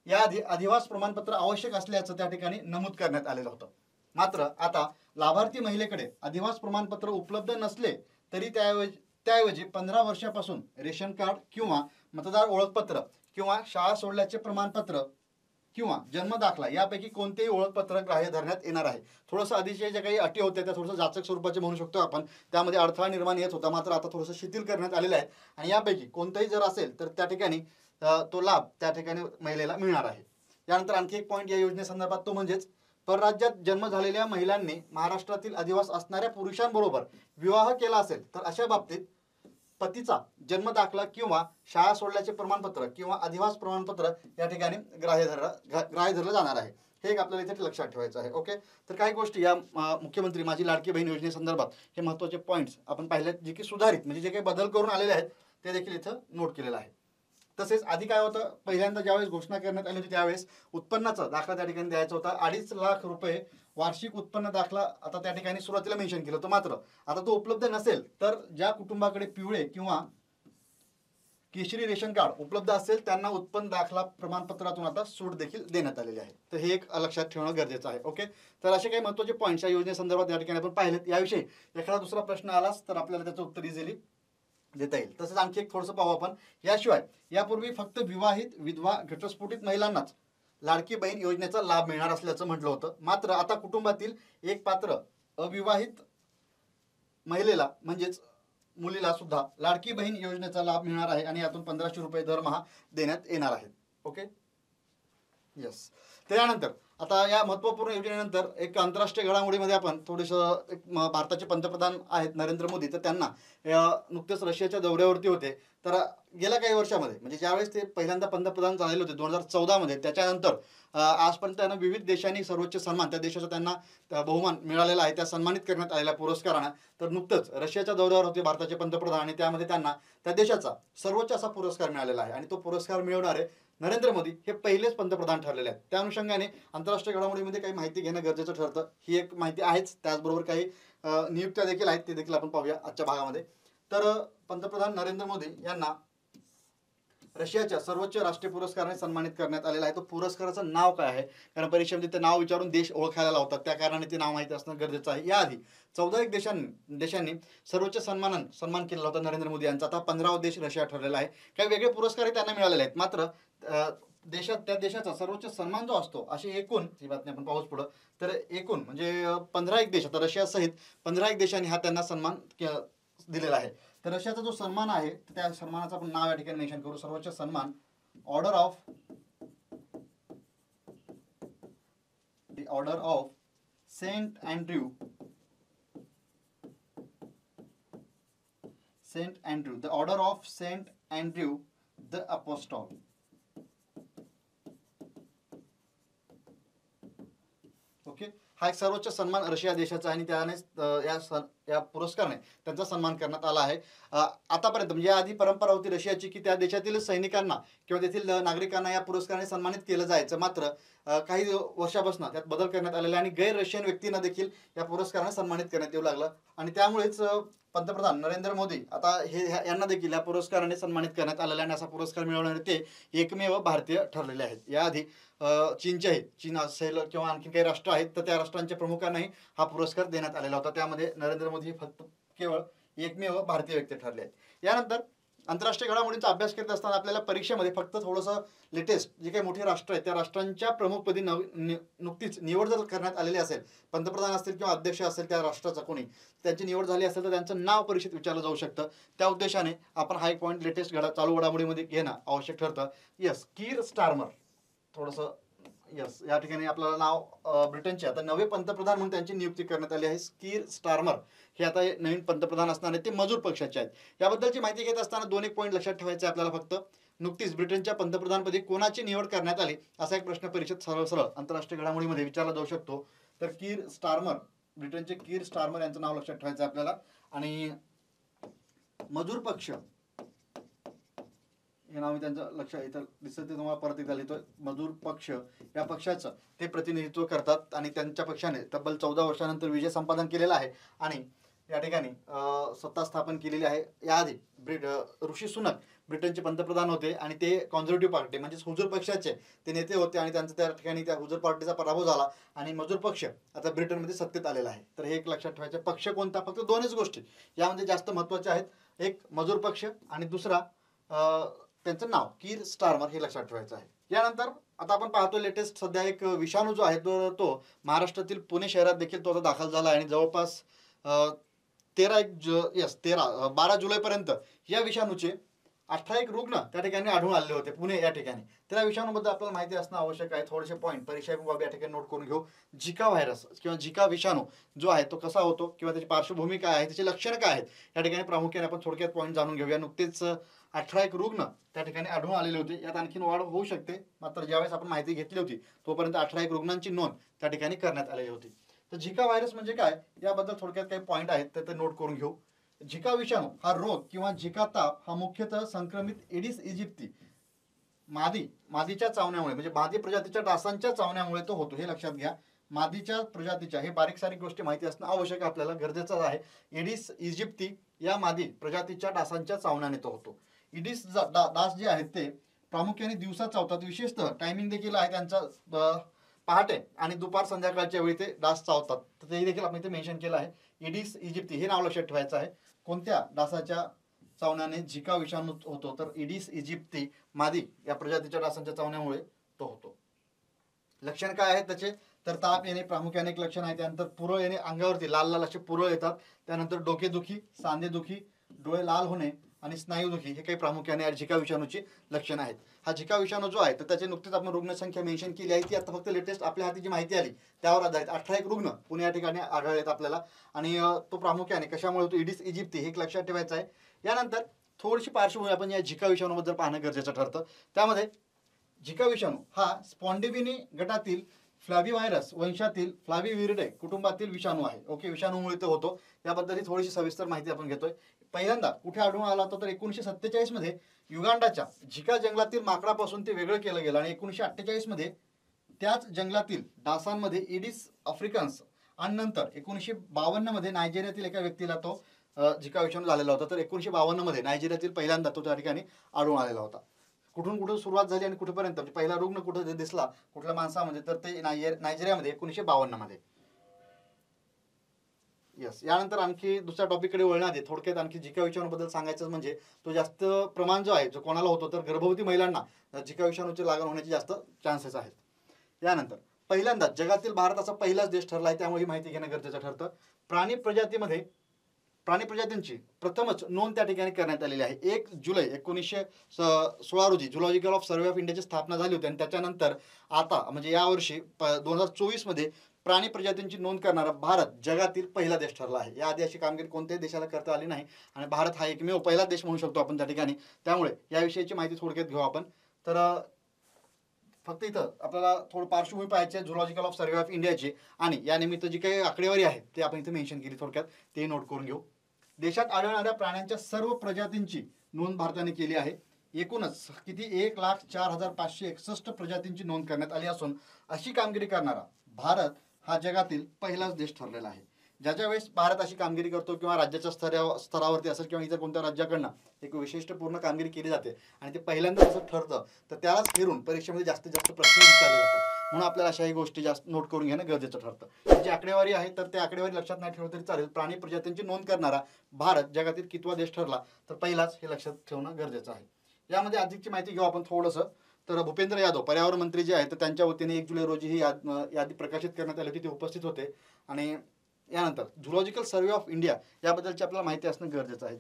याआधी अधिवास प्रमाणपत्र आवश्यक असल्याचं त्या ठिकाणी नमूद करण्यात आलेलं होतं. मात्र आता लाभार्थी महिलेकडे अधिवास प्रमाणपत्र उपलब्ध नसले तरी त्याऐवजी 15 वर्षापासून रेशन कार्ड किंवा मतदार ओळखपत्र किंवा शाळा सोडल्याचे प्रमाणपत्र किंवा जन्म दाखला यापैकी कोणतेही ओळखपत्र ग्राह्य धरण्यात येणार आहे. थोडंसं आधीचे जे काही अटी होत्या त्या थोडंसं जाचक स्वरूपाचे म्हणू शकतो आपण, त्यामध्ये अडथळा निर्माण येत होता, मात्र आता थोडंसं शिथिल करण्यात आलेलं आहे. आणि यापैकी कोणताही जर असेल तर त्या ठिकाणी तो लाभ त्या ठिकाणी महिलेला मिळणार आहे. यानंतर आणखी एक पॉईंट या योजनेसंदर्भात, तो म्हणजेच परराज्यात जन्म झालेल्या महिलांनी महाराष्ट्रातील अधिवास असणाऱ्या पुरुषांबरोबर विवाह केला असेल तर अशा बाबतीत पतीचा जन्म दाखला किंवा शाळा सोडल्याचे प्रमाणपत्र किंवा अधिवास प्रमाणपत्र या ठिकाणी ग्राह्य धरलं जाणार आहे. हे एक आपल्याला इथे लक्षात ठेवायचं आहे. ओके, तर काही गोष्टी या मुख्यमंत्री माझी लाडकी बहीण योजनेसंदर्भात हे महत्त्वाचे पॉईंट्स आपण पाहिलेत, जे की सुधारित म्हणजे जे काही बदल करून आलेले आहेत ते देखील इथं नोट केलेलं आहे. तसेच आधी काय होतं, पहिल्यांदा ज्यावेळेस घोषणा करण्यात आली होती त्यावेळेस उत्पन्नाचा दाखला त्या ठिकाणी द्यायचा होता. 2.5 लाख रुपये वार्षिक उत्पन्न दाखला आता त्या ठिकाणी सुरुवातीला मेन्शन केलं होतं. मात्र आता तो उपलब्ध नसेल तर ज्या कुटुंबाकडे पिवळे किंवा केशरी रेशन कार्ड उपलब्ध असेल त्यांना उत्पन्न दाखला प्रमाणपत्रातून आता सूट देखील देण्यात आलेली आहे. तर हे एक लक्षात ठेवणं गरजेचं आहे. ओके, तर असे काही महत्त्वाचे पॉईंट्स या योजनेसंदर्भात या ठिकाणी आपण पाहिलेत. याविषयी एखादा दुसरा प्रश्न आलाच तर आपल्याला त्याचं उत्तर इझिली देता येईल. तसंच आणखी एक थोडंसं पाहू आपण. याशिवाय यापूर्वी फक्त विवाहित, विधवा, घटस्फोटित महिलांनाच लाडकी बहीण योजनेचा लाभ मिळणार असल्याचं म्हटलं होतं. मात्र आता कुटुंबातील एक पात्र अविवाहित महिलेला म्हणजेच मुलीला सुद्धा लाडकी बहीण योजनेचा लाभ मिळणार आहे आणि यातून 1500 रुपये दरमहा देण्यात येणार आहेत. Okay, yes. त्यानंतर आता या महत्त्वपूर्ण योजनेनंतर एक आंतरराष्ट्रीय घडामोडीमध्ये आपण थोडंसं, भारताचे पंतप्रधान आहेत नरेंद्र मोदी, तर त्यांना नुकतेच रशियाच्या दौऱ्यावरती होते. तर गेल्या काही वर्षामध्ये म्हणजे ज्यावेळेस ते पहिल्यांदा पंतप्रधान झालेले होते 2014 मध्ये, त्याच्यानंतर आजपर्यंत त्यांना विविध देशांनी सर्वोच्च सन्मान, त्या देशाचा त्यांना बहुमान मिळालेला आहे, त्या सन्मानित करण्यात आलेल्या पुरस्कारानं. तर नुकतंच रशियाच्या दौऱ्यावर होते भारताचे पंतप्रधान आणि त्यामध्ये त्यांना त्या देशाचा सर्वोच्च असा पुरस्कार मिळालेला आहे आणि तो पुरस्कार मिळवणारे नरेंद्र मोदी हे पहिलेच पंतप्रधान ठरलेले आहेत. त्या अनुषंगाने आंतरराष्ट्रीय घडामोडीमध्ये काही माहिती घेणं गरजेचं ठरतं. ही एक माहिती आहेच, त्याचबरोबर काही नियुक्त्या देखील आहेत, ते देखील आपण पाहूया आजच्या भागामध्ये. तर पंतप्रधान नरेंद्र मोदी यांना रशियाच्या सर्वोच्च राष्ट्रीय पुरस्काराने सन्मानित करण्यात आलेला आहे. तो पुरस्काराचं नाव काय आहे, कारण परीक्षेमध्ये ते नाव विचारून देश ओळखायला लावतात, त्या कारणाने ते नाव माहिती असणं गरजेचं आहे. याआधी 14 एक देशांनी सर्वोच्च सन्मान केलेला होता नरेंद्र मोदी यांचा. आता 15वा देश रशिया ठरलेला आहे. काही वेगळे पुरस्कारही त्यांना मिळालेले आहेत. मात्र त्या देशाचा सर्वोच्च सन्मान जो असतो, अशी एकूण ही बातमी आपण पाहूच पुढं, तर एकूण म्हणजे 15 एक देश, आता रशिया सहित 15 एक देशांनी हा त्यांना सन्मान दिलेला आहे. तर रशियाचा जो सन्मान आहे त्या सन्मानाचं आपण नाव या ठिकाणी मेन्शन करू. सर्वोच्च सन्मान order of Saint Andrew, the order of Saint Andrew the Apostle. Okay, हा एक सर्वोच्च सन्मान रशिया देशाचा आहे आणि त्याने या पुरस्काराने त्यांचा सन्मान करण्यात आला आहे. आतापर्यंत म्हणजे आधी परंपरा होती रशियाची की त्या देशातील सैनिकांना किंवा तेथील नागरिकांना या पुरस्काराने सन्मानित केलं जायचं. मात्र काही वर्षापासून त्यात बदल करण्यात आलेला आहे आणि गैर रशियन व्यक्तींना देखील या पुरस्काराने सन्मानित करण्यात येऊ लागलं आणि त्यामुळेच पंतप्रधान नरेंद्र मोदी आता यांना देखील या पुरस्काराने सन्मानित करण्यात आलेला आणि असा पुरस्कार मिळवणारे ते एकमेव भारतीय ठरलेले आहेत. याआधी चीन असेल किंवा आणखी काही राष्ट्र आहेत तर त्या राष्ट्रांच्या प्रमुखांनाही हा पुरस्कार देण्यात आलेला होता. त्यामध्ये नरेंद्र मोदी फक्त केवळ एकमेव भारतीय व्यक्ती ठरले आहेत. यानंतर आंतरराष्ट्रीय घडामोडींचा अभ्यास करत असताना आपल्याला परीक्षेमध्ये फक्त थोडंसं लेटेस्ट जे काही मोठी राष्ट्र आहेत त्या राष्ट्रांच्या प्रमुखपदी नुकतीच निवड जर करण्यात आलेली असेल, पंतप्रधान असतील किंवा अध्यक्ष असेल त्या राष्ट्राचा कोणी, त्यांची निवड झाली असेल तर त्यांचं नाव परीक्षेत विचारलं जाऊ शकतं. त्या उद्देशाने आपण हा एक पॉईंट लेटेस्ट चालू घडामोडीमध्ये घेणं आवश्यक ठरतं. यस, कीर स्टारमर थोडंसं यस या ठिकाणी आपल्याला नाव ब्रिटनचे आता नवे पंतप्रधान म्हणून त्यांची नियुक्ती करण्यात आली आहे. कीर स्टारमर हे आता नवीन पंतप्रधान असणार आहेत. ते मजूर पक्षाचे आहेत. याबद्दलची माहिती घेत असताना 2 एक पॉईंट लक्षात ठेवायचे आपल्याला. फक्त नुकतीच ब्रिटनच्या पंतप्रधानपदी कोणाची निवड करण्यात आली असा एक प्रश्न परीक्षेत सरळ सरळ आंतरराष्ट्रीय घडामोडीमध्ये विचारला जाऊ शकतो. तर कीर स्टारमर, ब्रिटनचे कीर स्टारमर यांचं नाव लक्षात ठेवायचं आपल्याला. आणि मजूर पक्ष हे नाव मी त्यांचं लक्षात इथं दिसत ते तुम्हाला परत एकदा लिहितोय. मजूर पक्ष या पक्षाचं ते प्रतिनिधित्व करतात आणि त्यांच्या पक्षाने तब्बल 14 वर्षानंतर विजय संपादन केलेला आहे आणि या ठिकाणी सत्ता स्थापन केलेली आहे. याआधी ऋषी सुनक ब्रिटनचे पंतप्रधान होते आणि ते कॉन्झर्वेटिव्ह पार्टी म्हणजेच हुजूर पक्षाचे ते नेते होते आणि त्यांचा त्या ठिकाणी त्या हुजूर पार्टीचा पराभव झाला आणि मजूर पक्ष आता ब्रिटनमध्ये सत्तेत आलेला आहे. तर हे एक लक्षात ठेवायचं. पक्ष कोणता? फक्त 2च गोष्टी यामध्ये जास्त महत्त्वाच्या आहेत. एक मजूर पक्ष आणि दुसरा त्यांचं नाव कीर स्टारमर हे लक्षात ठेवायचं आहे. यानंतर आता आपण पाहतो लेटेस्ट सध्या एक विषाणू जो आहे तो महाराष्ट्रातील पुणे शहरात देखील तो आता दाखल झाला आहे आणि जवळपास 12 जुलैपर्यंत या विषाणूचे 18 रुग्ण त्या ठिकाणी आढळून आलेले होते पुणे या ठिकाणी. तर या विषाणूबद्दल आपल्याला माहिती असणं आवश्यक आहे. थोडेसे पॉईंट परीक्षा बाबी या ठिकाणी नोट करून घेऊ. झिका व्हायरस किंवा झिका विषाणू जो आहे तो कसा होतो किंवा त्याची पार्श्वभूमी काय आहे, त्याची लक्षणं काय आहेत या ठिकाणी प्रामुख्याने आपण थोडक्यात पॉईंट जाणून घेऊया. नुकतेच 18 रुग्ण त्या ठिकाणी आढळून आलेले होते. यात आणखीन वाढ होऊ शकते. मात्र ज्यावेळेस आपण माहिती घेतली होती तोपर्यंत 18 रुग्णांची नोंद त्या ठिकाणी करण्यात आलेली होती. तर झिका व्हायरस म्हणजे काय याबद्दल थोडक्यात काही पॉईंट आहेत तर ते नोट करून घेऊ. झिका विषाणू हा रोग किंवा झिका ताप हा मुख्यतः संक्रमित एडिस इजिप्ती मादीच्या चावण्यामुळे म्हणजे मादी प्रजातीच्या डासांच्या चावण्यामुळे तो होतो. हे लक्षात घ्या. मादीच्या प्रजातीच्या हे बारीक सारीक गोष्टी माहिती असणं आवश्यक आपल्याला गरजेचं आहे. एडिस इजिप्ती या मादी प्रजातीच्या डासांच्या चावण्याने तो होतो. इडिस डास जे आहेत ते प्रामुख्याने दिवसा चावतात. विशेषतः टायमिंग देखील आहे त्यांचा पहाटे आणि दुपार संध्याकाळच्या वेळी ते डास चावतात. तर ते देखील आपण इथे मेन्शन केलं आहे. एडिस इजिप्ती हे नाव लक्षात ठेवायचं आहे. कोणत्या डासाच्या चावण्याने झिका विषाणू होतो? तर एडिस इजिप्ती मादी या प्रजातीच्या डासांच्या चावण्यामुळे तो होतो. लक्षण काय आहेत त्याचे? तर ताप येणे प्रामुख्याने एक लक्षण आहे. त्यानंतर पुरळ येणे, अंगावरती लाल लाल असे पुरळ येतात. त्यानंतर डोकेदुखी, सांधेदुखी, डोळे लाल होणे आणि स्नायूदुखी हे काही प्रामुख्याने झिका विषाणूची लक्षणं आहेत. हा झिका विषाणू जो आहे तर त्याची नुकतीच आपण रुग्णसंख्या मेन्शन केली आहे. ती आता फक्त लेटेस्ट आपल्या हाती जी माहिती आली त्यावर आधारित 18 रुग्ण पुणे या ठिकाणी आढळलेत आपल्याला आणि तो प्रामुख्याने कशामुळे होतो? एडिस इजिप्ती हे एक लक्षात ठेवायचं आहे. यानंतर थोडीशी पार्श्वभूमी आपण या झिका विषाणूबद्दल पाहणं गरजेचं ठरतं. त्यामध्ये झिका विषाणू हा स्पॉन्डिबिनी गटातील फ्लॅव्हिव्हायरस वंशातील फ्लॅव्हिविरिडे कुटुंबातील विषाणू आहे. ओके, विषाणूमुळे तो होतो. याबद्दल ही थोडीशी सविस्तर माहिती आपण घेतोय. पहिल्यांदा कुठे आढळून आला होता? तर 1947 मध्ये युगांडाच्या झिका जंगलातील माकडापासून ते वेगळं केलं गेलं आणि 1948 मध्ये त्याच जंगलातील डासांमध्ये एडिस आफ्रिकन्स आणि नंतर 1952 मध्ये नायजेरियातील एका व्यक्तीला तो झिका विषाणू झालेला होता. तर 1952 मध्ये नायजेरियातील पहिल्यांदा तो त्या ठिकाणी आढळून आलेला होता. कुठून सुरुवात झाली आणि कुठेपर्यंत म्हणजे पहिला रुग्ण कुठे दिसला कुठल्या माणसामध्ये? तर ते नायजेरियामध्ये 1952 मध्ये. यस. यानंतर आणखी दुसऱ्या टॉपिककडे वळण्याआधी थोडक्यात आणखी झिका विषाणूबद्दल सांगायचं म्हणजे तो जास्त प्रमाण जो आहे जो कोणाला होतो तर गर्भवती महिलांना झिका विषाणूची लागण होण्याचे जास्त चान्सेस आहेत. यानंतर पहिल्यांदा जगातील भारत असा पहिलाच देश ठरला आहे त्यामुळे ही माहिती घेणं गरजेचं ठरतं. प्राणी प्रजातींची प्रथमच नोंद त्या ठिकाणी करण्यात आलेली आहे. 1 जुलै 1916 रोजी झुलॉजिकल सर्व्हे ऑफ इंडियाची स्थापना झाली होती आणि त्याच्यानंतर आता म्हणजे यावर्षी 2024 मध्ये प्राणी प्रजातींची नोंद करणारा भारत जगातील पहिला देश ठरला आहे. याआधी अशी कामगिरी कोणत्याही देशाला करता आली नाही आणि भारत हा एकमेव पहिला देश म्हणू शकतो आपण त्या ठिकाणी. त्यामुळे याविषयीची माहिती थोडक्यात घेऊ आपण. तर फक्त इथं आपल्याला थोडं पार्श्वभूमी पाहायची आहे झुलॉजिकल ऑफ सर्वे ऑफ इंडियाची, आणि या निमित्त जी काही आकडेवारी आहे ते आपण इथे मेन्शन केली थोडक्यात, ते नोट करून घेऊ. देशात आढळणाऱ्या प्राण्यांच्या सर्व प्रजातींची नोंद भारताने केली आहे. एकूणच किती 1,04,561 प्रजातींची नोंद करण्यात आली असून अशी कामगिरी करणारा भारत हा जगातील पहिलाच देश ठरलेला आहे. ज्याच्या वेळेस भारत अशी कामगिरी करतो किंवा राज्याच्या स्तरावरती असेल किंवा इतर कोणत्या राज्याकडनं एक विशिष्टपूर्ण कामगिरी केली जाते आणि ते पहिल्यांदा असं ठरतं, तर त्यालाच फिरून परीक्षेमध्ये जास्तीत जास्त प्रश्न विचारले जातात. म्हणून आपल्याला अशाही गोष्टी जास्त नोट करून घेणं गरजेचं ठरतं. जी आकडेवारी आहे तर त्या आकडेवारी लक्षात नाही ठेवलं तरी चालेल. प्राणी प्रजातींची नोंद करणारा भारत जगातील कितवा देश ठरला, तर पहिलाच हे लक्षात ठेवणं गरजेचं आहे. यामध्ये अधिकची माहिती घेऊ आपण थोडंसं. तर भूपेंद्र यादव पर्यावरण मंत्री जे आहेत तर त्यांच्या वतीने 1 जुलै रोजी ही यादी प्रकाशित करण्यात आली होती, ते उपस्थित होते. आणि यानंतर झुलॉजिकल सर्वे ऑफ इंडिया याबद्दलची आपल्याला माहिती असणं गरजेचं आहे.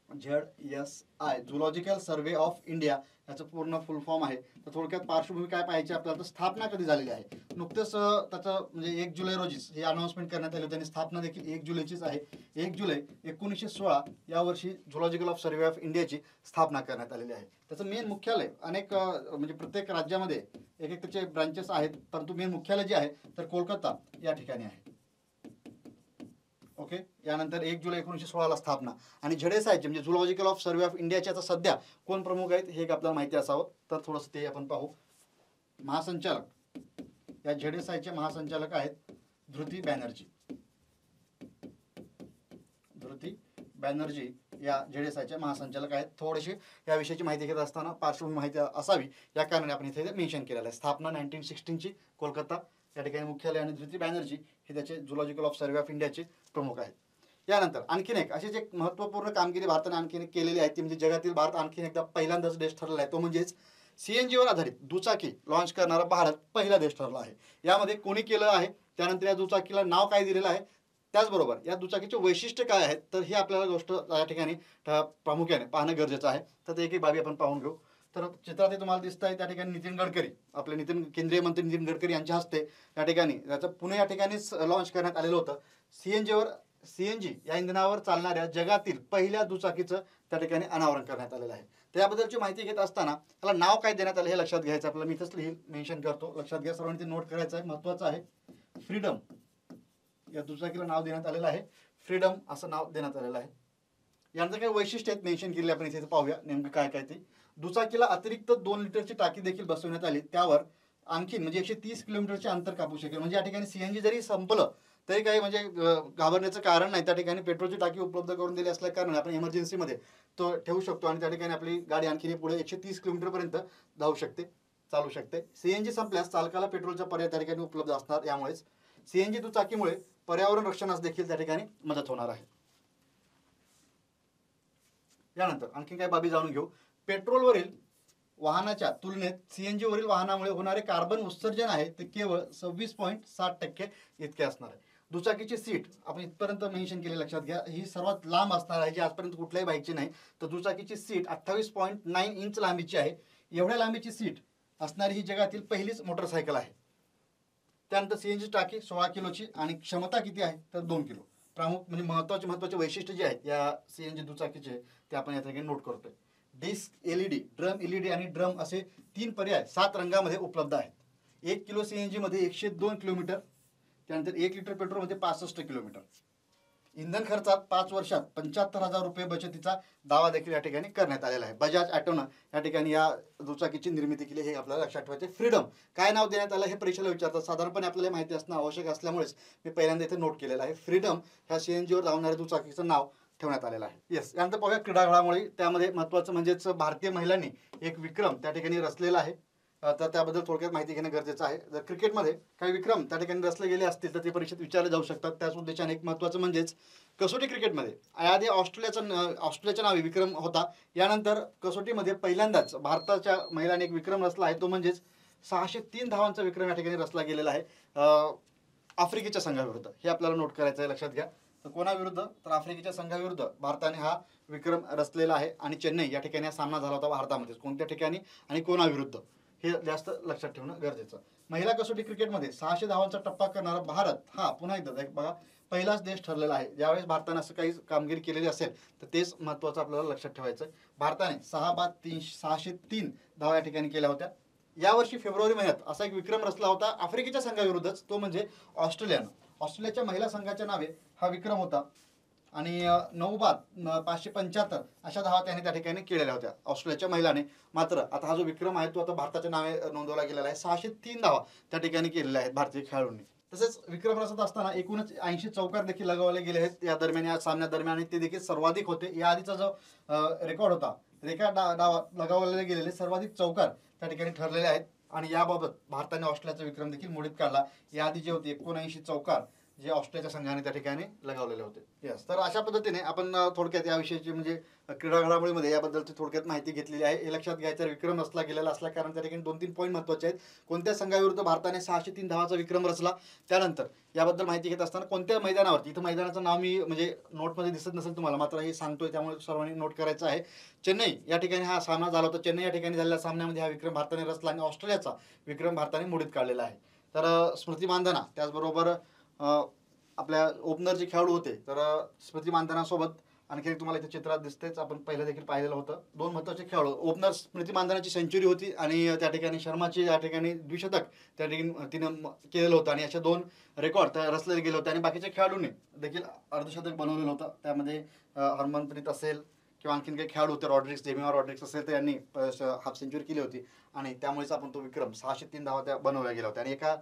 ZSI zoological survey of India याचं पूर्ण फुल फॉर्म आहे. तर थोडक्यात पार्श्वभूमी काय पाहायची आपल्याला, तर स्थापना कधी झालेली आहे. नुकतेच त्याचं म्हणजे 1 जुलै रोजीच ही अनाउन्समेंट करण्यात आली होती आणि स्थापना देखील 1 जुलैचीच आहे. 1 जुलै 1916 या वर्षी झुलॉजिकल ऑफ सर्वे ऑफ इंडियाची स्थापना करण्यात आलेली आहे. त्याचं मेन मुख्यालय अनेक म्हणजे प्रत्येक राज्यामध्ये एक एक त्याचे ब्रांचेस आहेत, परंतु मेन मुख्यालय जे आहे तर कोलकाता या ठिकाणी आहे. ओके. यानंतर 1 जुलै 1916 स्थापना. आणि ZSIचे म्हणजे झुलॉजिकल ऑफ सर्वे ऑफ इंडियाचे आता सध्या कोण प्रमुख आहेत हे आपल्याला माहिती असावं, तर थोडंसं ते आपण पाहू. महासंचालक या ZSIचे महासंचालक आहेत धृती बॅनर्जी या ZSIचे महासंचालक आहेत. थोडीशी या विषयाची माहिती घेत असताना पार्श्वभूमी माहिती असावी या कारणाने आपण इथे मेन्शन केलेलं आहे. स्थापना 1916ची, कोलकाता या ठिकाणी मुख्यालय, आणि धृती बॅनर्जी हे त्याचे झुलॉजिकल ऑफ सर्वे ऑफ इंडियाचे प्रमुख आहेत. यानंतर आणखीन एक अशी एक महत्त्वपूर्ण कामगिरी भारताने आणखीन केलेली आहे ती म्हणजे जगातील भारत आणखीन एकदा पहिल्यांदाच देश ठरलेला आहे, तो म्हणजेच CNGवर आधारित दुचाकी लॉन्च करणारा भारत पहिला देश ठरला आहे. यामध्ये कोणी केलं आहे, त्यानंतर या दुचाकीला नाव काय दिलेलं आहे, त्याचबरोबर या दुचाकीचे वैशिष्ट्य काय आहेत, तर ही आपल्याला गोष्ट या ठिकाणी प्रामुख्याने पाहणं गरजेचं आहे. तर ते एक बाबी आपण पाहून घेऊ. तर चित्रात तुम्हाला दिसत आहे त्या ठिकाणी नितीन गडकरी, आपले केंद्रीय मंत्री नितीन गडकरी यांच्या हस्ते या ठिकाणी त्याचं पुणे या ठिकाणीच लॉन्च करण्यात आलेलं होतं. CNG या इंधनावर चालणाऱ्या जगातील पहिल्या दुचाकीचं त्या ठिकाणी अनावरण करण्यात आलेलं आहे. त्याबद्दलची माहिती घेत असताना त्याला नाव काय देण्यात आलं हे लक्षात घ्यायचं आपल्याला. मी इथंच मेन्शन करतो, लक्षात घ्या, सर्वांनी ते नोट करायचं आहे, महत्त्वाचं आहे. फ्रीडम या दुचाकीला नाव देण्यात आलेलं आहे, फ्रीडम असं नाव देण्यात आलेलं आहे. यानंतर काही वैशिष्ट्य आहेत मेन्शन केले आपण इथे, पाहूया नेमकं काय काय ते. दुचाकीला अतिरिक्त 2 लिटरची टाकी देखील बसवण्यात आली, त्यावर आणखीन म्हणजे 130 किलोमीटरचे अंतर कापू शकेल. म्हणजे या ठिकाणी CNG जरी संपलं तरी काही म्हणजे घाबरण्याचं कारण नाही. त्या ठिकाणी पेट्रोलची टाकी उपलब्ध करून दिली असल्या कारणाने आपण इमर्जन्सीमध्ये तो ठेवू शकतो आणि त्या ठिकाणी आपली गाडी आणखीन पुढे 130 किलोमीटरपर्यंत जाऊ शकते, चालू शकते. CNG संपल्यास चालकाला पेट्रोलचा पर्याय त्या ठिकाणी उपलब्ध असणार. यामुळेच CNG दुचाकीमुळे पर्यावरण रक्षणास देखील त्या ठिकाणी मदत होणार आहे. यानंतर आणखी काय बाबी जाणून घेऊ. पेट्रोलवरील वाहनाच्या तुलनेत CNG वरील वाहनामुळे होणारे कार्बन उत्सर्जन आहे ते केवळ 26.7% इतके असणार आहे. दुचाकीची सीट आपण इथपर्यंत मेन्शन केले, लक्षात घ्या, ही सर्वात लांब असणार आहे जी आजपर्यंत कुठल्याही बाईकची नाही. तर दुचाकीची सीट 28.9 इंच लांबीची आहे. एवढ्या लांबीची सीट असणारी ही जगातील पहिलीच मोटरसायकल आहे. त्यानंतर CNG टाकी 16 किलोची आणि क्षमता किती आहे तर 2 किलो. म्हणजे महत्त्वाचे वैशिष्ट्य जे आहेत या CNG दुचाकीचे ते आपण या ठिकाणी नोट करतोय. डिस्क LED, ड्रम LED आणि ड्रम असे 3 पर्याय 7 रंगामध्ये उपलब्ध आहेत. 1 किलो CNG मध्ये 102 किलोमीटर, त्यानंतर 1 लिटर पेट्रोलमध्ये 65 किलोमीटर. इंधन खर्चात 5 वर्षात 75,000 रुपये बचतीचा दावा देखील या ठिकाणी करण्यात आलेला आहे. बजाज ऑटोनं या ठिकाणी या दुचाकीची निर्मिती केली, हे आपल्याला लक्षात ठेवायचे. फ्रीडम काय नाव देण्यात आलं हे परीक्षेला विचारतात, साधारणपणे आपल्याला माहिती असणं आवश्यक असल्यामुळेच मी पहिल्यांदा इथे नोट केलेलं आहे. फ्रीडम ह्या CNGवर धावणाऱ्या दुचाकीचं नाव ठेवण्यात आलेलं आहे. येस. यानंतर पाहूया क्रीडा घडामोडी. त्यामध्ये महत्त्वाचं म्हणजेच भारतीय महिलांनी एक विक्रम त्या ठिकाणी रचलेला आहे, तर त्याबद्दल थोडक्यात माहिती घेणं गरजेचं आहे. जर क्रिकेटमध्ये काही विक्रम त्या ठिकाणी रचले गेले असतील तर ते परीक्षेत विचारले जाऊ शकतात. त्याच उद्देशाने एक महत्त्वाचं म्हणजेच कसोटी क्रिकेटमध्ये आधी ऑस्ट्रेलियाच्या नावे विक्रम होता. यानंतर कसोटीमध्ये पहिल्यांदाच भारताच्या महिलांनी एक विक्रम रचला आहे, तो म्हणजेच 603 धावांचा विक्रम या ठिकाणी रचला गेलेला आहे आफ्रिकेच्या संघाविरुद्ध. हे आपल्याला नोट करायचं आहे, लक्षात घ्या. तर कोणाविरुद्ध तर आफ्रिकेच्या संघाविरुद्ध भारताने हा विक्रम रचलेला आहे आणि चेन्नई या ठिकाणी हा सामना झाला होता भारतामध्ये. कोणत्या ठिकाणी आणि कोणाविरुद्ध हे जास्त लक्षात ठेवणं गरजेचं. महिला कसोटी क्रिकेटमध्ये 600 धावांचा टप्पा करणारा भारत हा पुन्हा एकदा बघा पहिलाच देश ठरलेला आहे. ज्यावेळेस भारताने असं काही कामगिरी केलेली असेल तर तेच महत्त्वाचं आपल्याला लक्षात ठेवायचं. भारताने 603 धावा या ठिकाणी केल्या होत्या. यावर्षी फेब्रुवारी महिन्यात असा एक विक्रम रचला होता आफ्रिकेच्या संघाविरुद्धच, तो म्हणजे ऑस्ट्रेलियानं. ऑस्ट्रेलियाच्या महिला संघाच्या नावे हा विक्रम होता आणि 9 बाद 575 अशा धावा त्याने त्या ठिकाणी केलेल्या होत्या ऑस्ट्रेलियाच्या महिलाने. मात्र आता हा जो विक्रम आहे तो आता भारताच्या नावे नोंदवला गेलेला आहे. 603 धावा त्या ठिकाणी केलेल्या आहेत भारतीय खेळाडूंनी. तसेच विक्रम रचत असताना एकूणच 80 चौकार देखील लगावले गेले आहेत या दरम्यान, या सामन्यादरम्यान, आणि ते देखील सर्वाधिक होते. या आधीचा जो रेकॉर्ड होता, लगावलेले गेलेले सर्वाधिक चौकार त्या ठिकाणी ठरलेले आहेत. आणि याबाबत भारताने ऑस्ट्रेलियाचा विक्रम देखील मोडीत काढला. याआधी जे होते 79 चौकार जे ऑस्ट्रेलियाच्या संघाने त्या ठिकाणी लगावलेले होते. यस, तर अशा पद्धतीने आपण थोडक्यात याविषयीची म्हणजे क्रीडा घडामोडीमध्ये याबद्दलची थोडक्यात माहिती घेतलेली आहे. हे लक्षात घ्यायचं, विक्रम रचला गेलेला असल्या कारण त्या ठिकाणी 2-3 पॉईंट महत्त्वाचे आहेत. कोणत्या संघाविरुद्ध भारताने 603 धावाचा विक्रम रचला, त्यानंतर याबद्दल माहिती घेत असताना कोणत्या मैदानावरती, इथं मैदानाचं नाव मी म्हणजे नोटमध्ये दिसत नसेल तुम्हाला, मात्र हे सांगतोय त्यामुळे सर्वांनी नोट करायचं आहे. चेन्नई या ठिकाणी हा सामना झाला होता. चेन्नई या ठिकाणी झालेल्या सामन्यामध्ये हा विक्रम भारताने रचला आणि ऑस्ट्रेलियाचा विक्रम भारताने मोडीत काढलेला आहे. तर स्मृती मानधना त्याचबरोबर आपल्या ओपनर जे खेळाडू होते, तर स्मृती मानधनासोबत आणखी तुम्हाला इथे चित्रात दिसतेच, आपण पहिलं देखील पाहिलेलं होतं. 2 महत्त्वाचे खेळाडू ओपनर स्मृती मानधनाची सेंचुरी होती आणि त्या ठिकाणी शर्माची या ठिकाणी द्विशतक त्या ठिकाणी तिनं केलेलं होतं आणि अशा 2 रेकॉर्ड रचले गेले होते. आणि बाकीच्या खेळाडूंनी देखील अर्धशतक बनवलेलं होतं. त्यामध्ये हरमनप्रीत असेल किंवा आणखीन काही खेळाडू होते, रॉड्रिक्स, जेमिमा रॉड्रिक्स असेल, तर यांनी हाफ सेंचुरी केली होती आणि त्यामुळेच आपण तो विक्रम 603 धावा त्या बनवल्या गेल्या होत्या. आणि एका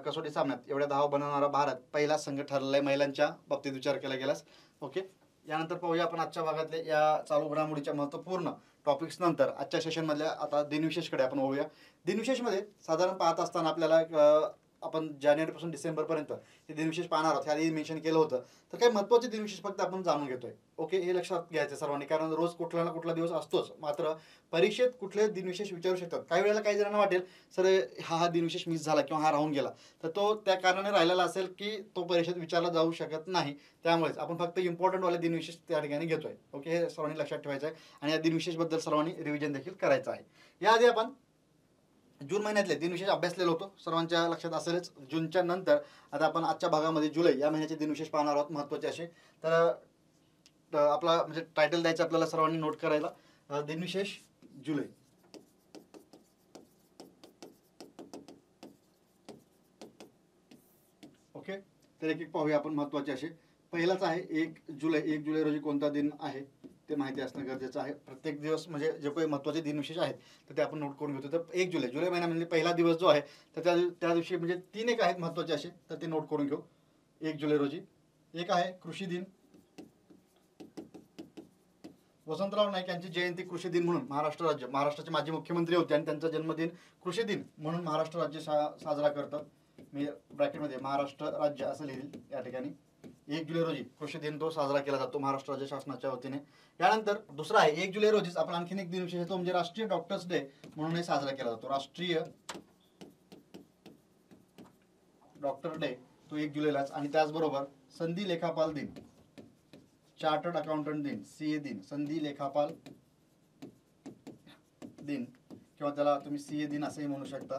कसोटी सामन्यात एवढ्या धावा बनवणारा भारत पहिला संघ ठरलेला आहे महिलांच्या बाबतीत विचार केला गेलास. ओके, यानंतर पाहूया आपण आजच्या भागातले या चालू घडामोडीच्या महत्त्वपूर्ण टॉपिक्स नंतर आजच्या सेशनमधल्या आता दिनविशेषकडे आपण वळूया. दिनविशेषमध्ये साधारण पाहत असताना आपल्याला आपण जानेवारीपासून डिसेंबरपर्यंत हे दिनविशेष पाहणार आहोत. आधी मेन्शन केलं होतं, तर काही महत्त्वाचे दिनविशेष फक्त आपण जाणून घेतोय. ओके, हे लक्षात घ्यायचं सर्वांनी, कारण रोज कुठला ना कुठला दिवस असतोच. मात्र परीक्षेत कुठले दिनविशेष विचारू शकतात. काही वेळेला काही जणांना वाटेल सर हा दिनविशेष मिस झाला किंवा हा राहून गेला, तर तो त्या कारणाने राहिलेला असेल की तो परीक्षेत विचारला जाऊ शकत नाही. त्यामुळेच आपण फक्त इम्पॉर्टंटवाले दिनविशेष त्या ठिकाणी घेतोय. ओके, हे सर्वांनी लक्षात ठेवायचं आहे आणि या दिनविशेषबद्दल सर्वांनी रिव्हिजन देखील करायचं आहे. याआधी आपण जून महिन्यातले दिनविशेष अभ्यासलेलं होतं, सर्वांच्या लक्षात असेलच. जूनच्या नंतर आता आपण आजच्या भागामध्ये जुलै या महिन्याचे दिनविशेष पाहणार आहोत, महत्त्वाचे असे. तर आपला म्हणजे टायटल द्यायचं आपल्याला सर्वांनी नोट करायला, दिनविशेष जुलै. ओके, तर एक एक पाहूया आपण महत्त्वाचे असे. पहिलाच आहे 1 जुलै. 1 जुलै रोजी कोणता दिन आहे ते माहिती असणं गरजेचं आहे. प्रत्येक दिवस म्हणजे जे काही महत्त्वाचे दिनविशेष आहेत तर ते आपण नोट करून घेतो. तर 1 जुलै, जुलै महिन्यामध्ये पहिला दिवस जो आहे तर त्या दिवशी म्हणजे 3 एक आहेत महत्त्वाचे असे, तर ते नोट करून घेऊ 1 जुलै रोजी. एक आहे कृषी दिन. वसंतराव नाईक यांची जयंती कृषी दिन म्हणून महाराष्ट्र राज्य, महाराष्ट्राचे माजी मुख्यमंत्री होते आणि त्यांचा जन्मदिन कृषी दिन म्हणून महाराष्ट्र राज्य साजरा करतं. मी ब्रॅकेटमध्ये महाराष्ट्र राज्य असं लिहिल या ठिकाणी. 1 जुलै रोजी कृषी दिन तो साजरा केला जातो महाराष्ट्र राज्य शासनाच्या वतीने. यानंतर दुसरा आहे 1 जुलै रोजीच आपण आणखीन एक दिनविशेष येतो, म्हणजे राष्ट्रीय डॉक्टर्स डे म्हणूनही साजरा केला जातो. राष्ट्रीय डॉक्टर डे तो 1 जुलैलाच. आणि त्याचबरोबर संधी लेखापाल दिन, चार्टर्ड अकाउंटंट दिन, सीए दिन, संधी लेखापाल दिन किंवा त्याला तुम्ही सीए दिन असंही म्हणू शकता,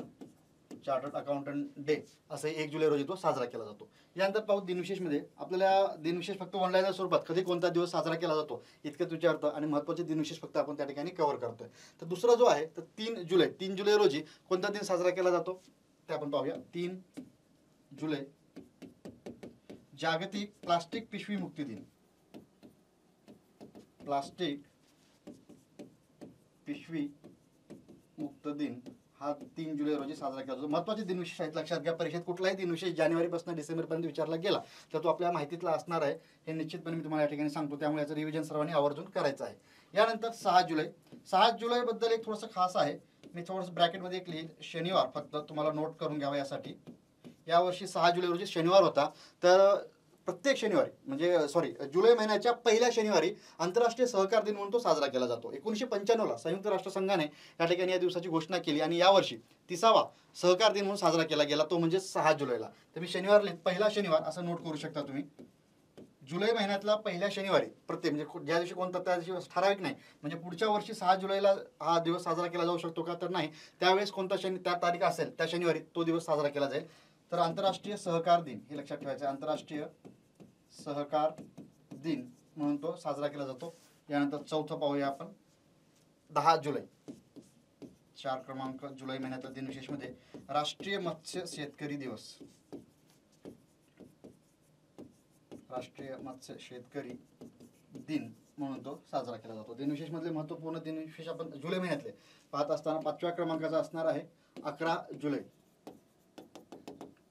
चार्टर्ड अकाउंटंट डे असं 1 जुलै रोजी तो साजरा केला जातो. यानंतर पाहू दिनविशेषमध्ये आपल्याला दिनविशेष फक्त ऑनलाईन स्वरूपात कधी कोणता दिवस साजरा केला जातो इतकंच विचारतं आणि महत्त्वाचे दिनविशेष फक्त आपण त्या ठिकाणी कव्हर करतोय. तर दुसरा जो आहे तर 3 जुलै. 3 जुलै रोजी कोणता दिन साजरा केला जातो ते आपण पाहूया. 3 जुलै जागतिक प्लास्टिक पिशवी मुक्ती दिन. प्लास्टिक पिशवी मुक्त दिन हा 3 जुलै रोजी साजरा केला जातो. महत्त्वाचे दिनविशेष आहेत, लक्षात घ्या. परीक्षेत कुठलाही दिनविशेष जानेवारीपासून डिसेंबरपर्यंत विचारला गेला तर तो आपल्या माहितीतला असणार आहे, हे निश्चितपणे मी तुम्हाला या ठिकाणी सांगतो. त्यामुळे याचं रिव्हिजन सर्वांनी आवर्जून करायचं आहे. यानंतर 6 जुलै. 6 जुलैबद्दल एक थोडंसं खास आहे, मी थोडंसं ब्रॅकेटमध्ये एक लिहिल, शनिवार, फक्त तुम्हाला नोट करून घ्यावा यासाठी. यावर्षी 6 जुलै रोजी शनिवार होता. तर प्रत्येक शनिवारी म्हणजे जुलै महिन्याच्या पहिल्या शनिवारी आंतरराष्ट्रीय सहकार दिन म्हणून तो साजरा केला जातो. 1995ला संयुक्त राष्ट्रसंघाने या ठिकाणी या दिवसाची घोषणा केली आणि यावर्षी 30वा सहकार दिन म्हणून साजरा केला गेला, तो म्हणजे 6 जुलैला. तर मी शनिवार लिहित, पहिला शनिवार असं नोट करू शकता तुम्ही. जुलै महिन्यातला पहिल्या शनिवारी प्रत्येक म्हणजे ज्या दिवशी कोणता त्या दिवशी ठराविक नाही, म्हणजे पुढच्या वर्षी 6 जुलैला हा दिवस साजरा केला जाऊ शकतो का, तर नाही. त्यावेळेस कोणता त्या तारीख असेल त्या शनिवारी तो दिवस साजरा केला जाईल. तर आंतरराष्ट्रीय सहकार दिन हे लक्षात ठेवायचं, आंतरराष्ट्रीय सहकार दिन म्हणून तो साजरा केला जातो. यानंतर चौथं पाहूया आपण 10 जुलै, 4 क्रमांक जुलै महिन्यातल्या दिनविशेष मध्ये राष्ट्रीय मत्स्य शेतकरी दिवस. राष्ट्रीय मत्स्य शेतकरी दिन म्हणून तो साजरा केला जातो. दिनविशेष मधले महत्वपूर्ण दिनविशेष आपण जुलै महिन्यातले पाहत असताना 5व्या क्रमांकाचा असणार आहे 11 जुलै.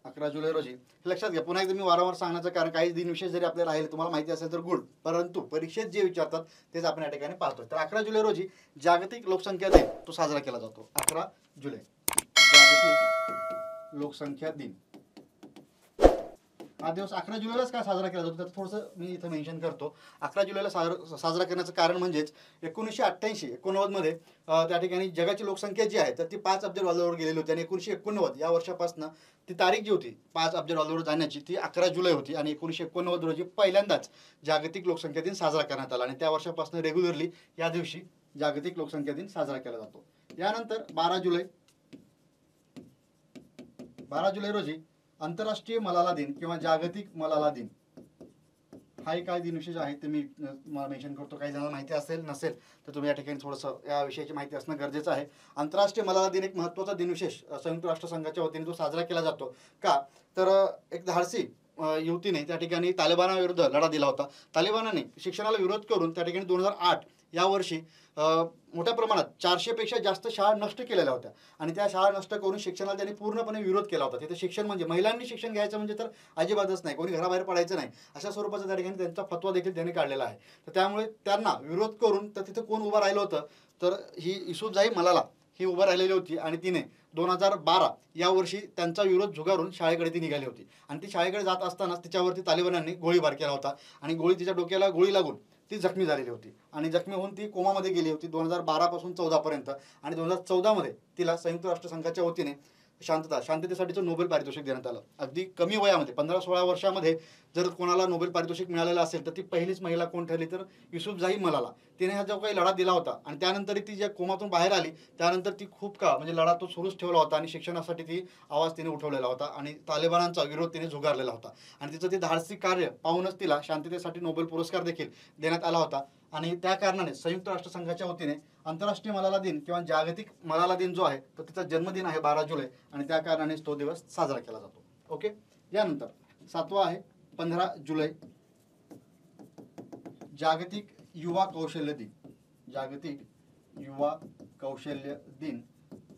11 जुलै रोजी लक्षात घ्या, पुन्हा एकदा मी वारंवार सांगण्याचं कारण काही दिनविशेष जरी आपल्याला राहिले तुम्हाला माहिती असेल तर गुड, परंतु परीक्षेत जे विचारतात तेच आपण या ठिकाणी पाहतोय. तर 11 जुलै रोजी जागतिक लोकसंख्या दिन तो साजरा केला जातो. 11 जुलै जागतिक लोकसंख्या दिन. हा दिवस 11 जुलैलाच का साजरा केला जातो त्याचं थोडंसं मी इथं मेन्शन करतो. 11 जुलैला साजरा करण्याचं कारण म्हणजेच 1988-89 मध्ये त्या ठिकाणी जगाची लोकसंख्या जी आहे तर ती 5 अब्ज डॉलरवर गेलेली होती आणि 1989 या वर्षापासून ती तारीख जी होती 5 अब्ज डॉलरवर जाण्याची ती 11 जुलै होती आणि 1989 रोजी पहिल्यांदाच जागतिक लोकसंख्या दिन साजरा करण्यात आला आणि त्या वर्षापासून रेग्युलरली या दिवशी जागतिक लोकसंख्या दिन साजरा केला जातो. यानंतर 12 जुलै रोजी आंतरराष्ट्रीय मलाला दिन किंवा जागतिक मलाला दिन. हा एक काय दिनविशेष आहे ते मी मेन्शन करतो, काही जणांना माहिती असेल नसेल तर तुम्ही या ठिकाणी थोडंसं या विषयाची माहिती असणं गरजेचं आहे. आंतरराष्ट्रीय मलाला दिन एक महत्त्वाचा दिनविशेष संयुक्त राष्ट्र संघाच्या वतीने तो साजरा केला जातो का, तर एक धाडसी युवतीने त्या ठिकाणी तालिबानाविरुद्ध लढा दिला होता. तालिबानाने शिक्षणाला विरोध करून त्या ठिकाणी 2008 या वर्षी मोठ्या प्रमाणात 400 पेक्षा जास्त शाळा नष्ट केलेल्या होत्या आणि त्या शाळा नष्ट करून शिक्षणाला त्यांनी पूर्णपणे विरोध केला होता. तिथे शिक्षण म्हणजे महिलांनी शिक्षण घ्यायचं म्हणजे तर अजिबातच नाही, कोणी घराबाहेर पडायचं नाही अशा स्वरूपाचा त्या ठिकाणी त्यांचा फतवा देखील त्यांनी काढलेला आहे. तर त्यामुळे त्यांना विरोध करून तर तिथे कोण उभं राहिलं होतं तर ही युसूफजाई मलाला ही उभं राहिलेली होती आणि तिने 2012 या वर्षी त्यांचा विरोध झुगारून शाळेकडे ती निघाली होती आणि ती शाळेकडे जात असतानाच तिच्यावरती तालिबानांनी गोळीबार केला होता आणि तिच्या डोक्याला गोळी लागून ती जखमी झालेली होती आणि जखमी होऊन ती कोमामध्ये गेली होती 2012 पासून 14 पर्यंत आणि 2014 मध्ये तिला संयुक्त राष्ट्र संघाच्या वतीने शांततेसाठीचं नोबेल पारितोषिक देण्यात आलं. अगदी कमी वयामध्ये 15-16 वर्षामध्ये जर कोणाला नोबेल पारितोषिक मिळालेलं असेल तर ती पहिलीच महिला कोण ठरली तर युसूफजाई मलाला. तिने हा जो काही लढा दिला होता आणि त्यानंतर ती ज्या कोमातून बाहेर आली त्यानंतर ती खूप काळ म्हणजे लढा तो सुरूच ठेवला होता आणि शिक्षणासाठी ती आवाज तिने उठवलेला होता आणि तालिबानांचा विरोध तिने झुगारलेला होता आणि तिचं ते धाडसी कार्य पाहूनच तिला शांततेसाठी नोबेल पुरस्कार देखील देण्यात आला होता आणि त्या कारणाने संयुक्त राष्ट्र संघाच्या वतीने आंतरराष्ट्रीय मलाला दिन किंवा जागतिक मलाला दिन जो आहे तर तिचा जन्मदिन आहे 12 जुलै आणि त्या कारणानेच तो दिवस साजरा केला जातो. ओके. यानंतर 7वा आहे 15 जुलै जागतिक युवा कौशल्य दिन. जागतिक युवा कौशल्य दिन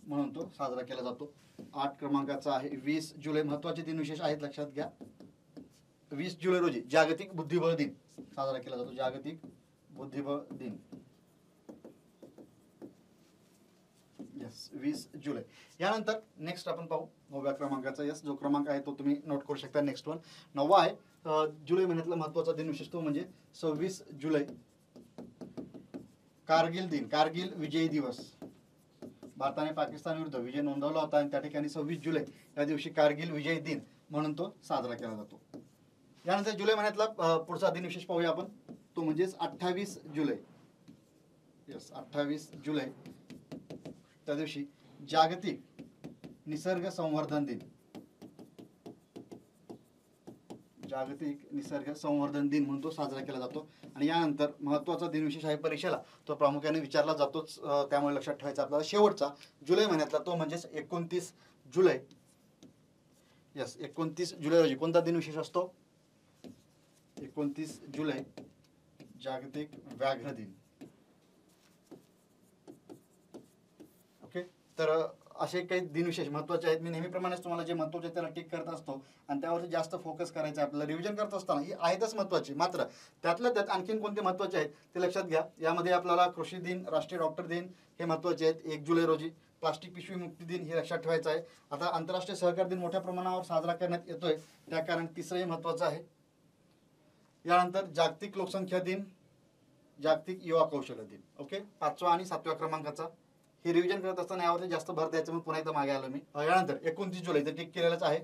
म्हणून तो साजरा केला जातो. 8 क्रमांकाचा आहे 20 जुलै. महत्त्वाचे दिन विशेष आहेत लक्षात घ्या. 20 जुलै रोजी जागतिक बुद्धिबळ दिन साजरा केला जातो. जागतिक बुद्धिबळ दिन. यस 20 जुलै. यानंतर नेक्स्ट आपण पाहू 9व्या क्रमांकाचा. यस जो क्रमांक आहे तो तुम्ही नोट करू शकता. नेक्स्ट वन 9वा आहे जुलै महिन्यातला महत्त्वाचा दिन विशेष तो म्हणजे 26 जुलै कारगिल दिन. कारगिल विजय दिवस. भारताने पाकिस्तान विरुद्ध विजय नोंदवला होता आणि त्या ठिकाणी 26 जुलै या दिवशी कारगिल विजय दिन म्हणून तो साजरा केला जातो. यानंतर जुलै महिन्यातला पुढचा दिन विशेष पाहूया आपण तो म्हणजेच 28 जुलै. यस 28 जुलै त्या दिवशी जागतिक निसर्ग संवर्धन दिन. जागतिक निसर्ग संवर्धन दिन म्हणून तो साजरा केला जातो. आणि यानंतर महत्त्वाचा दिन विशेष आहे परीक्षेला तो प्रामुख्याने विचारला जातोच त्यामुळे लक्षात ठेवायचा आपल्याला शेवटचा जुलै महिन्यातला तो म्हणजेच 29 जुलै. यस 29 जुलै रोजी कोणता दिन विशेष असतो 29 जुलै जागतिक व्याघ्र दिन. ओके. तर असे काही दिनविशेष महत्त्वाचे आहेत. मी नेहमीप्रमाणेच तुम्हाला जे महत्त्वाचे त्याला टिक करत असतो आणि त्यावरती जास्त फोकस करायचा आपल्याला. रिव्हिजन करत असताना ही आहेतच महत्त्वाची, मात्र त्यातल्या त्यात आणखीन कोणते महत्त्वाचे आहेत ते लक्षात घ्या. यामध्ये आपल्याला कृषी दिन, राष्ट्रीय डॉक्टर दिन हे महत्त्वाचे आहेत. 1 जुलै रोजी प्लास्टिक पिशवी मुक्ती दिन हे लक्षात ठेवायचं आहे. आता आंतरराष्ट्रीय सहकार दिन मोठ्या प्रमाणावर साजरा करण्यात येतोय त्या कारण तिसरंही महत्त्वाचं आहे. यानंतर जागतिक लोकसंख्या दिन, जागतिक युवा कौशल्य दिन. ओके. 5वा आणि 7व्या क्रमांकाचा हे रिव्हिजन करत असताना यावरती जास्त भर द्यायचं म्हणून पुन्हा एकदा मागे आलो मी. यानंतर 29 जुलै ते टिक केलेलंच आहे.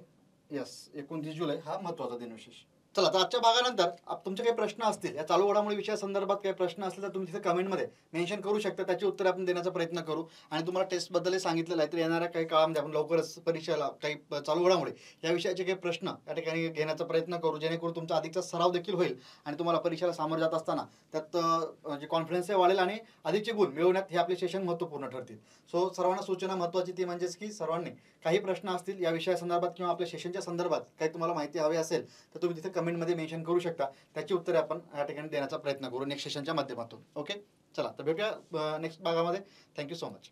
यस 29 जुलै हा महत्त्वाचा दिन विशेष. चला, तर आजच्या भागानंतर तुमचे काही प्रश्न असतील, या चालू घडामोडी विषयासंदर्भात काही प्रश्न असतील, तर तुम्ही तिथे कमेंटमध्ये मेन्शन करू शकता. त्याची उत्तरे आपण देण्याचा प्रयत्न करू. आणि तुम्हाला टेस्टबद्दलही सांगितलेलं आहे, तर येणाऱ्या काही काळामध्ये आपण लवकरच परीक्षेला काही चालू घडामोडी या विषयाचे काही प्रश्न या ठिकाणी घेण्याचा प्रयत्न करू, जेणेकरून तुमचा अधिकचा सराव देखील होईल आणि तुम्हाला परीक्षेला सामोरं जात असताना त्यात जे कॉन्फिडन्सही वाढेल आणि अधिकचे गुण मिळवण्यात हे आपले सेशन महत्त्वपूर्ण ठरतील. सो सर्वांना सूचना महत्त्वाची ती म्हणजेच की सर्वांनी काही प्रश्न असतील या विषयासंदर्भात किंवा आपल्या सेशनच्या संदर्भात काही तुम्हाला माहिती हवी असेल, तर तुम्ही तिथे कमेंटमध्ये मेन्शन करू शकता. त्याची उत्तरे आपण या ठिकाणी देण्याचा प्रयत्न करू नेक्स्ट सेशनच्या माध्यमातून. ओके, चला तर भेटूया नेक्स्ट भागामध्ये. Thank you so much.